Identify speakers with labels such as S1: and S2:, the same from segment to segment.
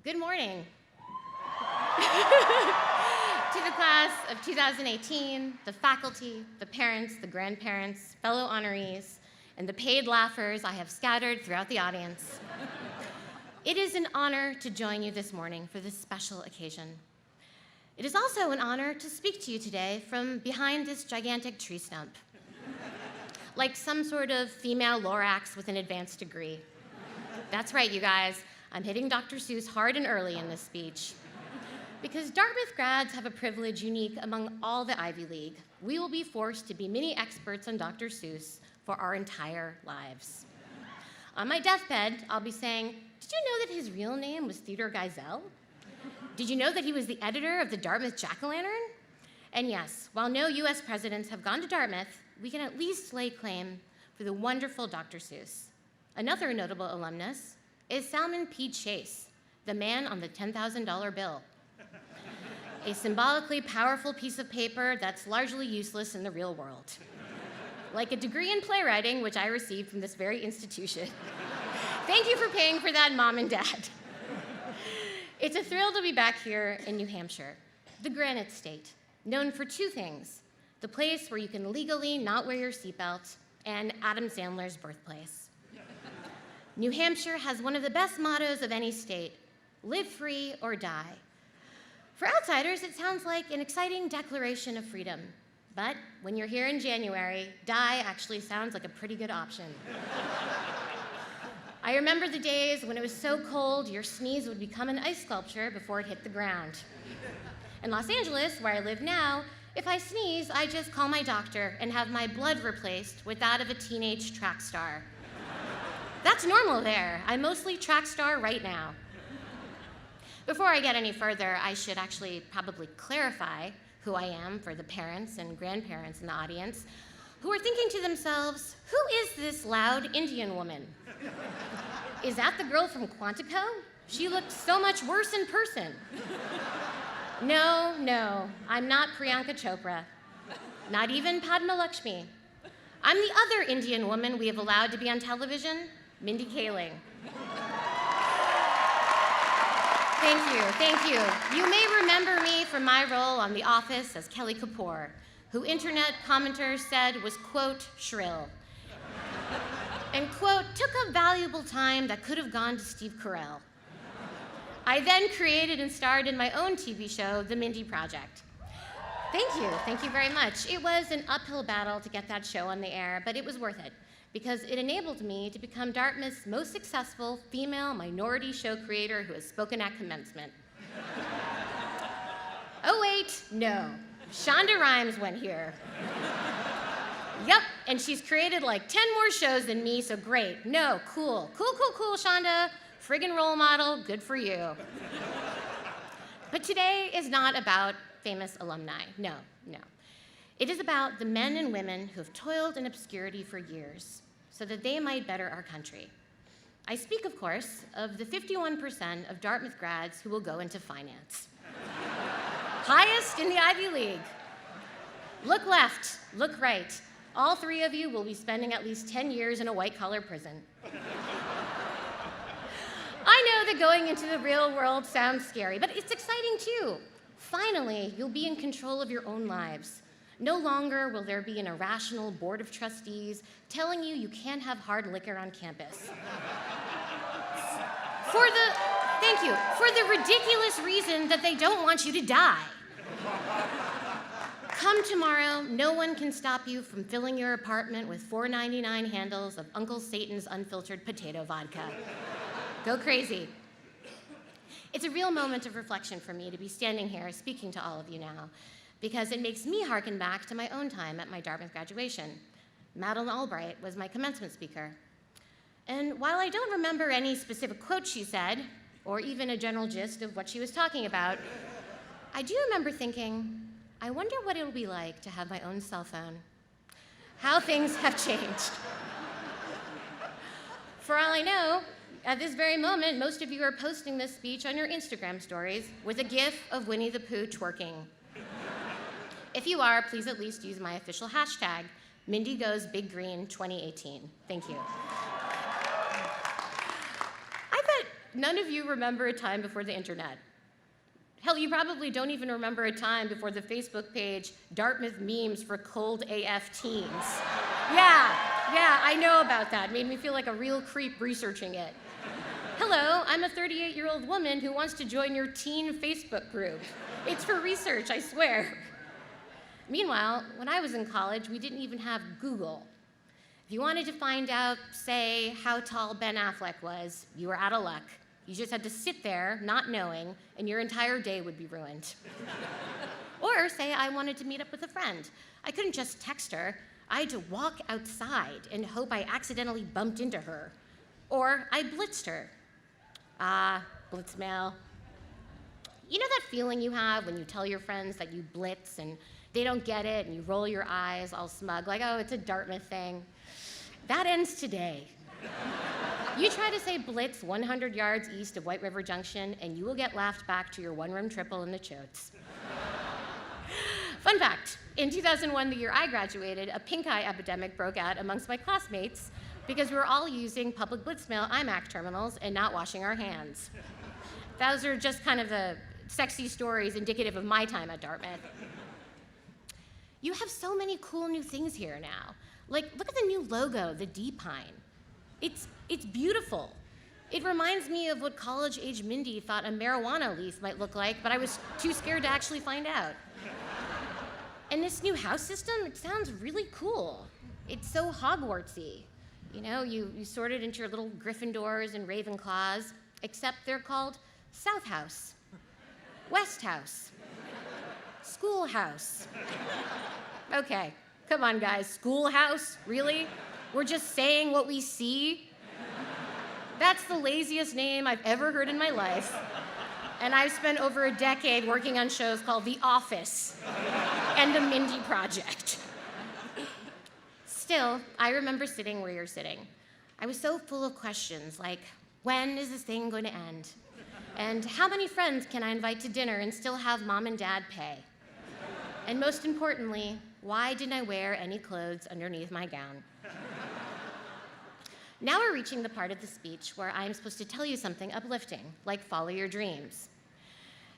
S1: Good morning. To the class of 2018, the faculty, the parents, the grandparents, fellow honorees, and the paid laughers I have scattered throughout the audience. It is an honor to join you this morning for this special occasion. It is also an honor to speak to you today from behind this gigantic tree stump, like some sort of female Lorax with an advanced degree. That's right, you guys. I'm hitting Dr. Seuss hard and early in this speech. Because Dartmouth grads have a privilege unique among all the Ivy League. We will be forced to be mini experts on Dr. Seuss for our entire lives. On my deathbed, I'll be saying, did you know that his real name was Theodore Geisel? Did you know that he was the editor of the Dartmouth Jack-o'-lantern? And yes, while no US presidents have gone to Dartmouth, we can at least lay claim for the wonderful Dr. Seuss. Another notable alumnus is Salmon P. Chase, the man on the $10,000 bill. A symbolically powerful piece of paper that's largely useless in the real world. Like a degree in playwriting, which I received from this very institution. Thank you for paying for that, Mom and Dad. It's a thrill to be back here in New Hampshire, the Granite State, known for two things: the place where you can legally not wear your seatbelt, and Adam Sandler's birthplace. New Hampshire has one of the best mottos of any state: live free or die. For outsiders, it sounds like an exciting declaration of freedom. But when you're here in January, die actually sounds like a pretty good option. I remember the days when it was so cold, your sneeze would become an ice sculpture before it hit the ground. In Los Angeles, where I live now, if I sneeze, I just call my doctor and have my blood replaced with that of a teenage track star. That's normal there. I'm mostly track star right now. Before I get any further, I should actually probably clarify who I am for the parents and grandparents in the audience who are thinking to themselves, who is this loud Indian woman? Is that the girl from Quantico? She looked so much worse in person. No, I'm not Priyanka Chopra, not even Padma Lakshmi. I'm the other Indian woman we have allowed to be on television, Mindy Kaling. Thank you. You may remember me from my role on The Office as Kelly Kapoor, who internet commenters said was, quote, shrill. And, quote, took up valuable time that could have gone to Steve Carell. I then created and starred in my own TV show, The Mindy Project. Thank you very much. It was an uphill battle to get that show on the air, but it was worth it, because it enabled me to become Dartmouth's most successful female minority show creator who has spoken at commencement. Oh wait, no. Shonda Rhimes went here. Yep, and she's created like 10 more shows than me, so great. No, cool, Shonda. Friggin' role model, good for you. But today is not about famous alumni, no. It is about the men and women who have toiled in obscurity for years so that they might better our country. I speak, of course, of the 51% of Dartmouth grads who will go into finance. Highest in the Ivy League. Look left, look right. All three of you will be spending at least 10 years in a white-collar prison. I know that going into the real world sounds scary, but it's exciting too. Finally, you'll be in control of your own lives. No longer will there be an irrational board of trustees telling you can't have hard liquor on campus. For the ridiculous reason that they don't want you to die. Come tomorrow, no one can stop you from filling your apartment with $4.99 handles of Uncle Satan's unfiltered potato vodka. Go crazy. It's a real moment of reflection for me to be standing here speaking to all of you now, because it makes me harken back to my own time at my Dartmouth graduation. Madeleine Albright was my commencement speaker. And while I don't remember any specific quote she said, or even a general gist of what she was talking about, I do remember thinking, I wonder what it'll be like to have my own cell phone. How things have changed. For all I know, at this very moment, most of you are posting this speech on your Instagram stories with a gif of Winnie the Pooh twerking. If you are, please at least use my official hashtag, MindyGoesBigGreen2018. Thank you. none of you remember a time before the internet. Hell, you probably don't even remember a time before the Facebook page, Dartmouth Memes for Cold AF Teens. Yeah, I know about that. Made me feel like a real creep researching it. Hello, I'm a 38-year-old woman who wants to join your teen Facebook group. It's for research, I swear. Meanwhile, when I was in college, we didn't even have Google. If you wanted to find out, say, how tall Ben Affleck was, you were out of luck. You just had to sit there, not knowing, and your entire day would be ruined. Or say I wanted to meet up with a friend. I couldn't just text her. I had to walk outside and hope I accidentally bumped into her. Or I blitzed her. Blitzmail. You know that feeling you have when you tell your friends that you blitz and they don't get it and you roll your eyes all smug, like, oh, it's a Dartmouth thing? That ends today. You try to say blitz 100 yards east of White River Junction, and you will get laughed back to your one-room triple in the Choates. Fun fact, in 2001, the year I graduated, a pink eye epidemic broke out amongst my classmates because we were all using public blitzmail IMAC terminals and not washing our hands. Those are just kind of the sexy stories indicative of my time at Dartmouth. You have so many cool new things here now. Like, look at the new logo, the D Pine. It's beautiful. It reminds me of what college-age Mindy thought a marijuana leaf might look like, but I was too scared to actually find out. And this new house system, it sounds really cool. It's so Hogwartsy. You know, you sort it into your little Gryffindors and Ravenclaws, except they're called South House, West House, Schoolhouse. Okay, come on guys, Schoolhouse, really? We're just saying what we see? That's the laziest name I've ever heard in my life. And I've spent over a decade working on shows called The Office and The Mindy Project. Still, I remember sitting where you're sitting. I was so full of questions like, when is this thing going to end? And how many friends can I invite to dinner and still have mom and dad pay? And most importantly, why didn't I wear any clothes underneath my gown? Now we're reaching the part of the speech where I'm supposed to tell you something uplifting, like follow your dreams.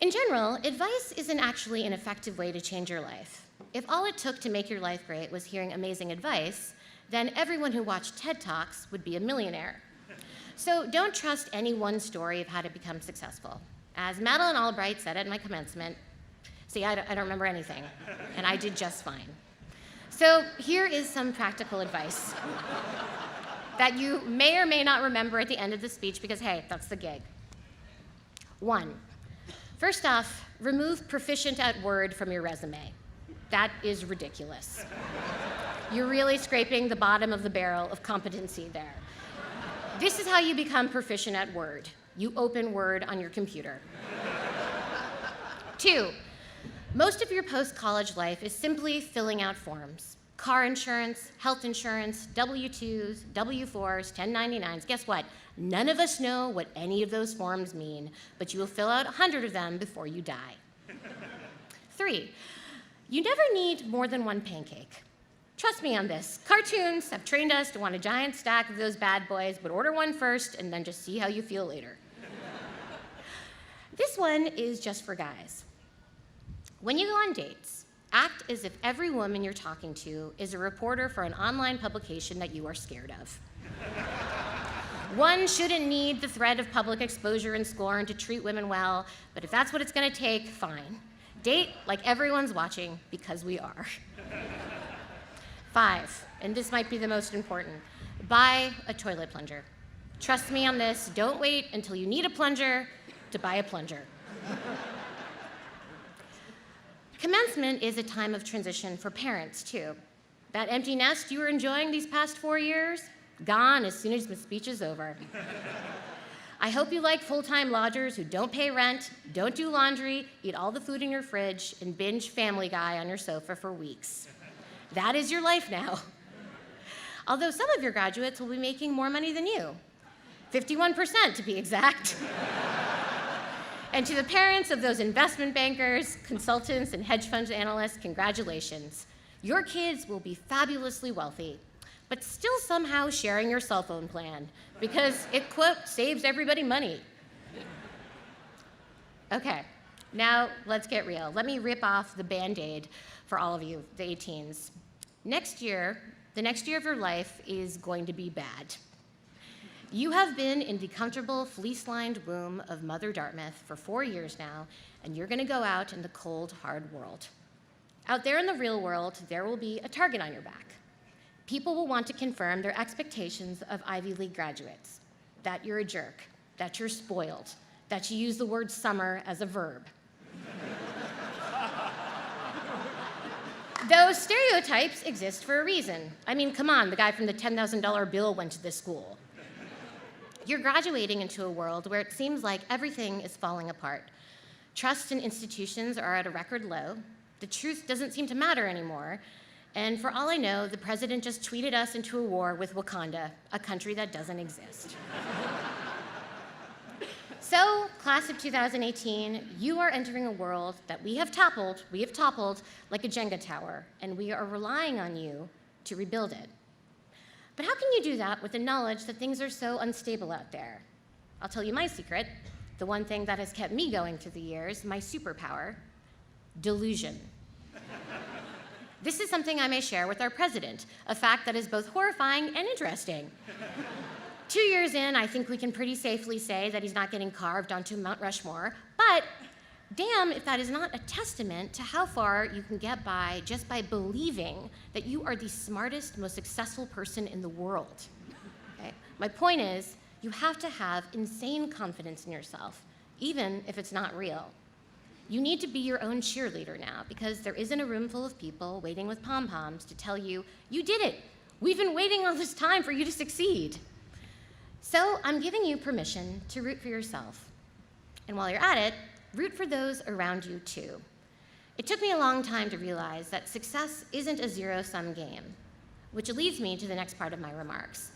S1: In general, advice isn't actually an effective way to change your life. If all it took to make your life great was hearing amazing advice, then everyone who watched TED Talks would be a millionaire. So don't trust any one story of how to become successful. As Madeleine Albright said at my commencement, see, I don't remember anything, and I did just fine. So here is some practical advice that you may or may not remember at the end of the speech because, hey, that's the gig. 1, first off, remove proficient at Word from your resume. That is ridiculous. You're really scraping the bottom of the barrel of competency there. This is how you become proficient at Word. You open Word on your computer. 2, most of your post-college life is simply filling out forms. Car insurance, health insurance, W-2s, W-4s, 1099s. Guess what? None of us know what any of those forms mean, but you will fill out 100 of them before you die. 3, you never need more than one pancake. Trust me on this. Cartoons have trained us to want a giant stack of those bad boys, but order one first and then just see how you feel later. This one is just for guys. When you go on dates, act as if every woman you're talking to is a reporter for an online publication that you are scared of. One shouldn't need the threat of public exposure and scorn to treat women well, but if that's what it's gonna take, fine. Date like everyone's watching, because we are. 5, and this might be the most important, buy a toilet plunger. Trust me on this, don't wait until you need a plunger to buy a plunger. Commencement is a time of transition for parents, too. That empty nest you were enjoying these past 4 years, gone as soon as the speech is over. I hope you like full-time lodgers who don't pay rent, don't do laundry, eat all the food in your fridge, and binge Family Guy on your sofa for weeks. That is your life now. Although some of your graduates will be making more money than you. 51% to be exact. And to the parents of those investment bankers, consultants, and hedge fund analysts, congratulations. Your kids will be fabulously wealthy, but still somehow sharing your cell phone plan because it, quote, saves everybody money. Okay, now let's get real. Let me rip off the Band-Aid for all of you, the 18s. Next year, the next year of your life is going to be bad. You have been in the comfortable, fleece-lined womb of Mother Dartmouth for 4 years now, and you're gonna go out in the cold, hard world. Out there in the real world, there will be a target on your back. People will want to confirm their expectations of Ivy League graduates, that you're a jerk, that you're spoiled, that you use the word summer as a verb. Those stereotypes exist for a reason. I mean, come on, the guy from the $10,000 bill went to this school. You're graduating into a world where it seems like everything is falling apart. Trust in institutions are at a record low. The truth doesn't seem to matter anymore. And for all I know, the president just tweeted us into a war with Wakanda, a country that doesn't exist. So, class of 2018, you are entering a world that we have toppled like a Jenga tower, and we are relying on you to rebuild it. But how can you do that with the knowledge that things are so unstable out there? I'll tell you my secret, the one thing that has kept me going through the years, my superpower: delusion. This is something I may share with our president, a fact that is both horrifying and interesting. 2 years in, I think we can pretty safely say that he's not getting carved onto Mount Rushmore, but damn if that is not a testament to how far you can get by just by believing that you are the smartest, most successful person in the world. Okay? My point is, you have to have insane confidence in yourself, even if it's not real. You need to be your own cheerleader now, because there isn't a room full of people waiting with pom-poms to tell you, you did it. We've been waiting all this time for you to succeed. So I'm giving you permission to root for yourself. And while you're at it, root for those around you too. It took me a long time to realize that success isn't a zero-sum game, which leads me to the next part of my remarks.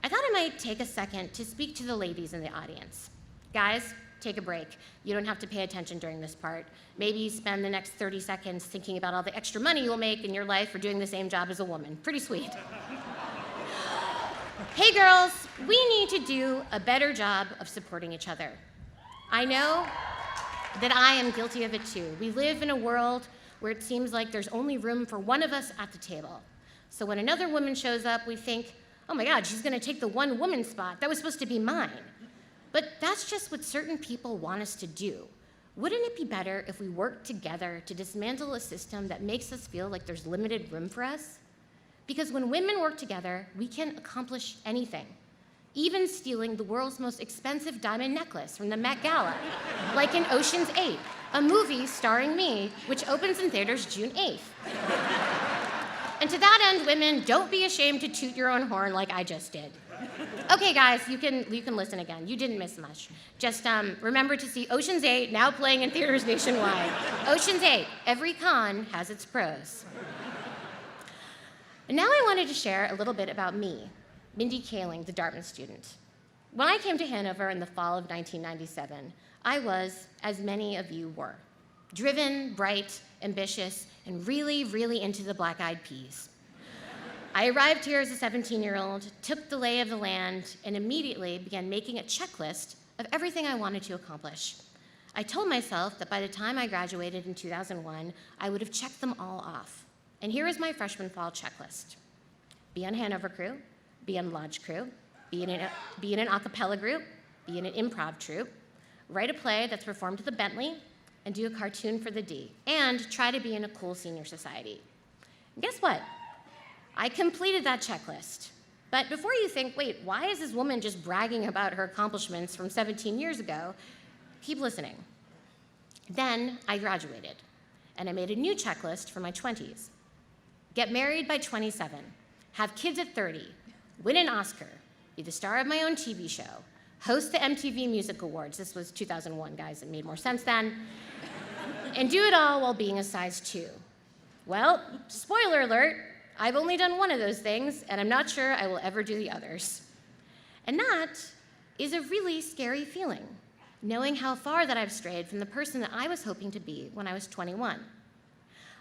S1: I thought I might take a second to speak to the ladies in the audience. Guys, take a break. You don't have to pay attention during this part. Maybe spend the next 30 seconds thinking about all the extra money you'll make in your life for doing the same job as a woman. Pretty sweet. Hey girls, we need to do a better job of supporting each other. I know that I am guilty of it too. We live in a world where it seems like there's only room for one of us at the table. So when another woman shows up, we think, oh my God, she's gonna take the one woman spot. That was supposed to be mine. But that's just what certain people want us to do. Wouldn't it be better if we worked together to dismantle a system that makes us feel like there's limited room for us? Because when women work together, we can accomplish anything, even stealing the world's most expensive diamond necklace from the Met Gala, like in Ocean's 8, a movie starring me, which opens in theaters June 8th. And to that end, women, don't be ashamed to toot your own horn like I just did. Okay, guys, you can listen again. You didn't miss much. Just remember to see Ocean's 8, now playing in theaters nationwide. Ocean's 8, every con has its pros. And now I wanted to share a little bit about me, Mindy Kaling, the Dartmouth student. When I came to Hanover in the fall of 1997, I was, as many of you were, driven, bright, ambitious, and really, really into the Black Eyed Peas. I arrived here as a 17-year-old, took the lay of the land, and immediately began making a checklist of everything I wanted to accomplish. I told myself that by the time I graduated in 2001, I would have checked them all off. And here is my freshman fall checklist. Be on Hanover crew, be on lodge crew, be in an a cappella group, be in an improv troupe, write a play that's performed at the Bentley, and do a cartoon for the D, and try to be in a cool senior society. And guess what? I completed that checklist. But before you think, wait, why is this woman just bragging about her accomplishments from 17 years ago? Keep listening. Then I graduated, and I made a new checklist for my 20s. Get married by 27, have kids at 30, win an Oscar, be the star of my own TV show, host the MTV Music Awards. This was 2001, guys, it made more sense then. And do it all while being a size 2. Well, spoiler alert, I've only done one of those things, and I'm not sure I will ever do the others. And that is a really scary feeling, knowing how far that I've strayed from the person that I was hoping to be when I was 21.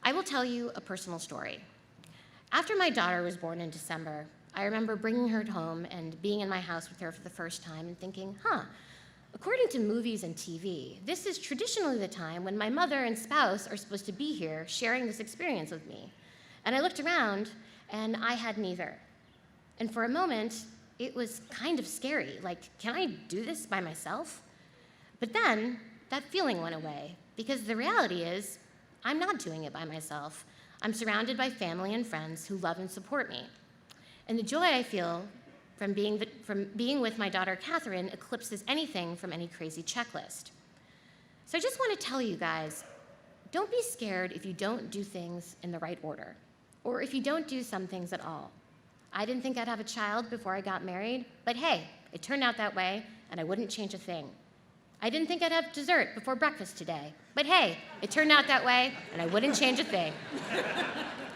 S1: I will tell you a personal story. After my daughter was born in December, I remember bringing her home and being in my house with her for the first time and thinking, According to movies and TV, this is traditionally the time when my mother and spouse are supposed to be here sharing this experience with me. And I looked around, and I had neither. And for a moment, it was kind of scary, like, can I do this by myself? But then, that feeling went away, because the reality is, I'm not doing it by myself. I'm surrounded by family and friends who love and support me. And the joy I feel from being with my daughter, Catherine, eclipses anything from any crazy checklist. So I just want to tell you guys, don't be scared if you don't do things in the right order, or if you don't do some things at all. I didn't think I'd have a child before I got married, but hey, it turned out that way, and I wouldn't change a thing. I didn't think I'd have dessert before breakfast today, but hey, it turned out that way, and I wouldn't change a thing.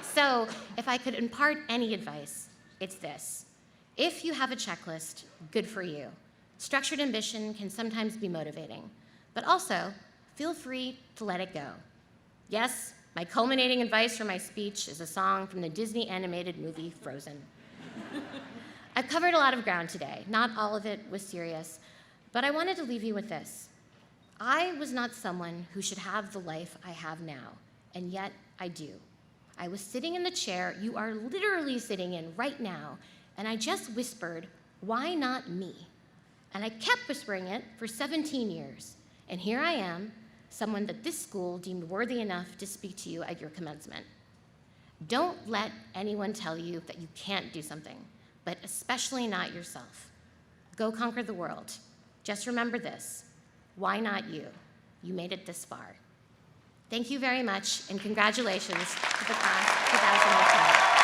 S1: So if I could impart any advice, it's this. If you have a checklist, good for you. Structured ambition can sometimes be motivating, but also feel free to let it go. Yes, my culminating advice for my speech is a song from the Disney animated movie Frozen. I've covered a lot of ground today. Not all of it was serious, but I wanted to leave you with this. I was not someone who should have the life I have now, and yet I do. I was sitting in the chair you are literally sitting in right now, and I just whispered, why not me? And I kept whispering it for 17 years. And here I am, someone that this school deemed worthy enough to speak to you at your commencement. Don't let anyone tell you that you can't do something, but especially not yourself. Go conquer the world. Just remember this, why not you? You made it this far. Thank you very much, and congratulations to the class of 2018.